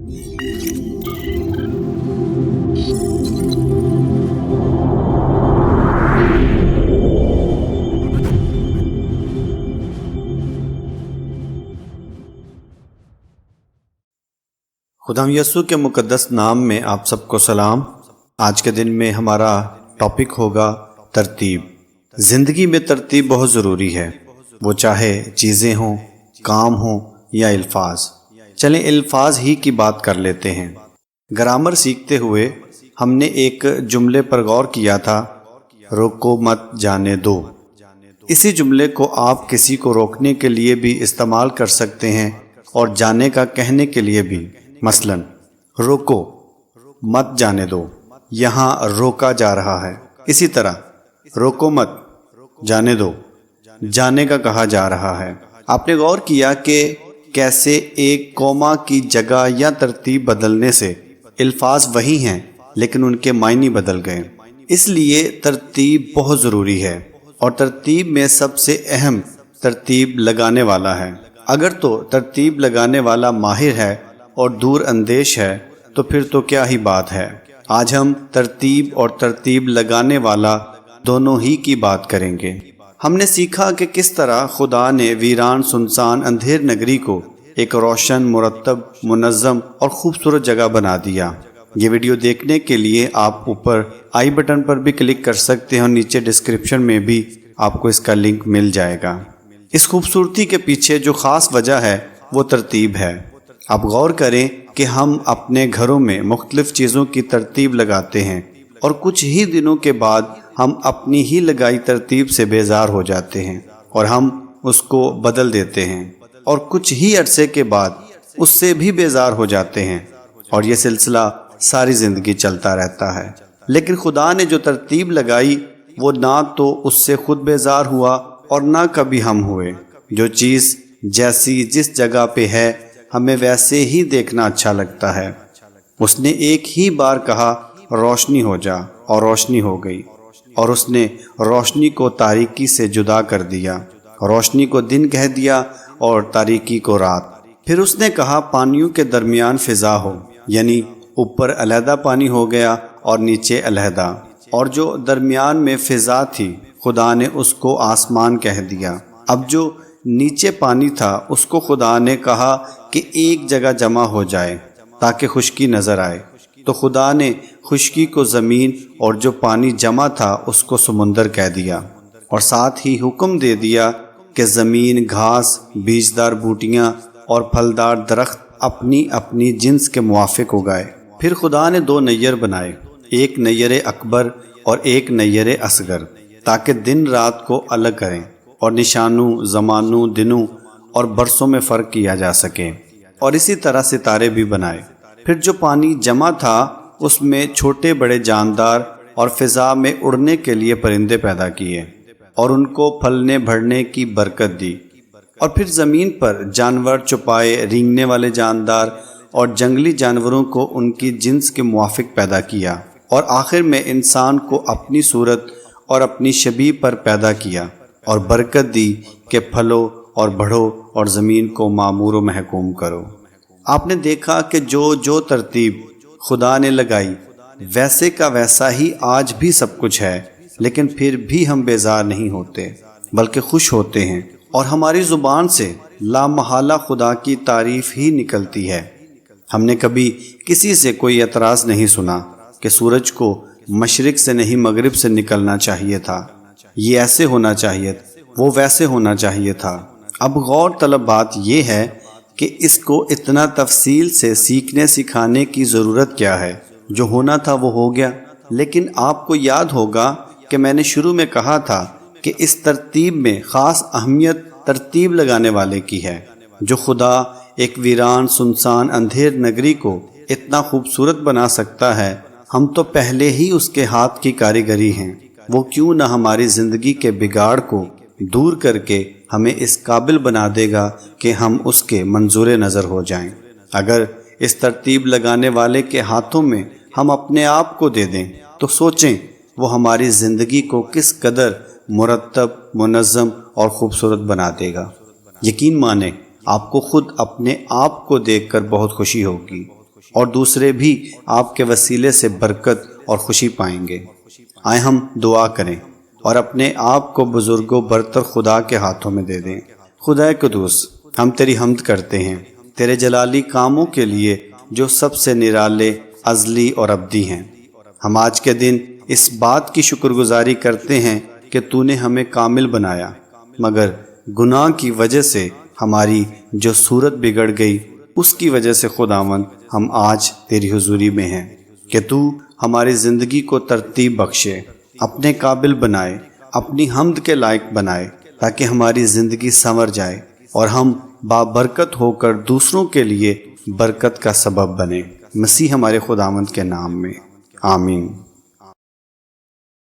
خداوند یسوع کے مقدس نام میں آپ سب کو سلام۔ آج کے دن میں ہمارا ٹاپک ہوگا ترتیب۔ زندگی میں ترتیب بہت ضروری ہے، وہ چاہے چیزیں ہوں، کام ہوں یا الفاظ۔ چلیں الفاظ ہی کی بات کر لیتے ہیں۔ گرامر سیکھتے ہوئے ہم نے ایک جملے پر غور کیا تھا، روکو مت جانے دو۔ اسی جملے کو آپ کسی کو روکنے کے لیے بھی استعمال کر سکتے ہیں اور جانے کا کہنے کے لیے بھی۔ مثلا روکو مت جانے دو، یہاں روکا جا رہا ہے۔ اسی طرح روکو مت جانے دو، جانے کا کہا جا رہا ہے۔ آپ نے غور کیا کہ کیسے ایک کوما کی جگہ یا ترتیب بدلنے سے الفاظ وہی ہیں لیکن ان کے معنی بدل گئے۔ اس لیے ترتیب بہت ضروری ہے، اور ترتیب میں سب سے اہم ترتیب لگانے والا ہے۔ اگر تو ترتیب لگانے والا ماہر ہے اور دور اندیش ہے تو پھر تو کیا ہی بات ہے۔ آج ہم ترتیب اور ترتیب لگانے والا دونوں ہی کی بات کریں گے۔ ہم نے سیکھا کہ کس طرح خدا نے ویران سنسان اندھیر نگری کو ایک روشن، مرتب، منظم اور خوبصورت جگہ بنا دیا۔ یہ ویڈیو دیکھنے کے لیے آپ اوپر آئی بٹن پر بھی کلک کر سکتے ہیں اور نیچے ڈسکرپشن میں بھی آپ کو اس کا لنک مل جائے گا۔ اس خوبصورتی کے پیچھے جو خاص وجہ ہے وہ ترتیب ہے۔ آپ غور کریں کہ ہم اپنے گھروں میں مختلف چیزوں کی ترتیب لگاتے ہیں اور کچھ ہی دنوں کے بعد ہم اپنی ہی لگائی ترتیب سے بیزار ہو جاتے ہیں اور ہم اس کو بدل دیتے ہیں، اور کچھ ہی عرصے کے بعد اس سے بھی بیزار ہو جاتے ہیں، اور یہ سلسلہ ساری زندگی چلتا رہتا ہے۔ لیکن خدا نے جو ترتیب لگائی وہ نہ تو اس سے خود بیزار ہوا اور نہ کبھی ہم ہوئے۔ جو چیز جیسی جس جگہ پہ ہے ہمیں ویسے ہی دیکھنا اچھا لگتا ہے۔ اس نے ایک ہی بار کہا روشنی ہو جا، اور روشنی ہو گئی، اور اس نے روشنی کو تاریکی سے جدا کر دیا، روشنی کو دن کہہ دیا اور تاریکی کو رات۔ پھر اس نے کہا پانیوں کے درمیان فضا ہو، یعنی اوپر علیحدہ پانی ہو گیا اور نیچے علیحدہ، اور جو درمیان میں فضا تھی خدا نے اس کو آسمان کہہ دیا۔ اب جو نیچے پانی تھا اس کو خدا نے کہا کہ ایک جگہ جمع ہو جائے تاکہ خشکی نظر آئے، تو خدا نے خشکی کو زمین اور جو پانی جمع تھا اس کو سمندر کہہ دیا، اور ساتھ ہی حکم دے دیا کہ زمین گھاس، بیجدار بوٹیاں اور پھلدار درخت اپنی اپنی جنس کے موافق اگائے۔ پھر خدا نے دو نیر بنائے، ایک نیر اکبر اور ایک نیر اصغر، تاکہ دن رات کو الگ کریں اور نشانوں، زمانوں، دنوں اور برسوں میں فرق کیا جا سکے، اور اسی طرح ستارے بھی بنائے۔ پھر جو پانی جمع تھا اس میں چھوٹے بڑے جاندار اور فضا میں اڑنے کے لیے پرندے پیدا کیے اور ان کو پھلنے بڑھنے کی برکت دی، اور پھر زمین پر جانور چوپائے، رینگنے والے جاندار اور جنگلی جانوروں کو ان کی جنس کے موافق پیدا کیا، اور آخر میں انسان کو اپنی صورت اور اپنی شبیہ پر پیدا کیا، اور برکت دی کہ پھلو اور بڑھو اور زمین کو معمور و محکوم کرو۔ آپ نے دیکھا کہ جو ترتیب خدا نے لگائی ویسے کا ویسا ہی آج بھی سب کچھ ہے، لیکن پھر بھی ہم بیزار نہیں ہوتے بلکہ خوش ہوتے ہیں، اور ہماری زبان سے لامحالہ خدا کی تعریف ہی نکلتی ہے۔ ہم نے کبھی کسی سے کوئی اعتراض نہیں سنا کہ سورج کو مشرق سے نہیں مغرب سے نکلنا چاہیے تھا، یہ ایسے ہونا چاہیے، وہ ویسے ہونا چاہیے تھا۔ اب غور طلب بات یہ ہے کہ اس کو اتنا تفصیل سے سیکھنے سکھانے کی ضرورت کیا ہے؟ جو ہونا تھا وہ ہو گیا۔ لیکن آپ کو یاد ہوگا کہ میں نے شروع میں کہا تھا کہ اس ترتیب میں خاص اہمیت ترتیب لگانے والے کی ہے۔ جو خدا ایک ویران سنسان اندھیر نگری کو اتنا خوبصورت بنا سکتا ہے، ہم تو پہلے ہی اس کے ہاتھ کی کاریگری ہیں۔ وہ کیوں نہ ہماری زندگی کے بگاڑ کو دور کر کے ہمیں اس قابل بنا دے گا کہ ہم اس کے منظور نظر ہو جائیں۔ اگر اس ترتیب لگانے والے کے ہاتھوں میں ہم اپنے آپ کو دے دیں تو سوچیں وہ ہماری زندگی کو کس قدر مرتب، منظم اور خوبصورت بنا دے گا۔ یقین مانیں آپ کو خود اپنے آپ کو دیکھ کر بہت خوشی ہوگی، اور دوسرے بھی آپ کے وسیلے سے برکت اور خوشی پائیں گے۔ آئیں ہم دعا کریں اور اپنے آپ کو بزرگوں برتر خدا کے ہاتھوں میں دے دیں۔ خدا قدوس، ہم تیری حمد کرتے ہیں تیرے جلالی کاموں کے لیے جو سب سے نرالے، ازلی اور ابدی ہیں۔ ہم آج کے دن اس بات کی شکر گزاری کرتے ہیں کہ تو نے ہمیں کامل بنایا، مگر گناہ کی وجہ سے ہماری جو صورت بگڑ گئی اس کی وجہ سے خداوند ہم آج تیری حضوری میں ہیں کہ تو ہماری زندگی کو ترتیب بخشے، اپنے قابل بنائے، اپنی حمد کے لائق بنائے، تاکہ ہماری زندگی سنور جائے اور ہم بابرکت ہو کر دوسروں کے لیے برکت کا سبب بنے۔ مسیح ہمارے خداوند کے نام میں، آمین۔